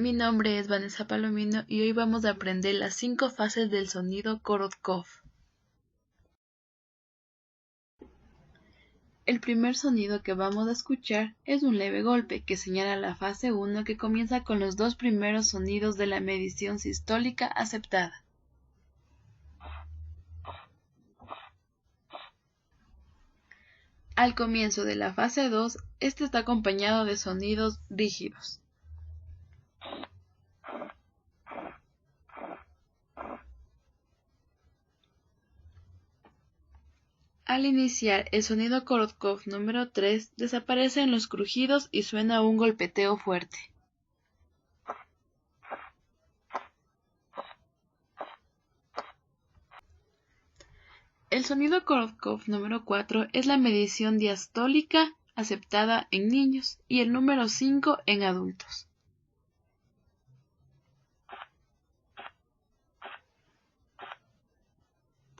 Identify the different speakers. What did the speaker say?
Speaker 1: Mi nombre es Vanessa Palomino y hoy vamos a aprender las 5 fases del sonido Korotkov. El primer sonido que vamos a escuchar es un leve golpe que señala la fase 1 que comienza con los 2 primeros sonidos de la medición sistólica aceptada. Al comienzo de la fase 2, este está acompañado de sonidos rígidos. Al iniciar, el sonido Korotkov número 3 desaparece en los crujidos y suena un golpeteo fuerte. El sonido Korotkov número 4 es la medición diastólica aceptada en niños y el número 5 en adultos.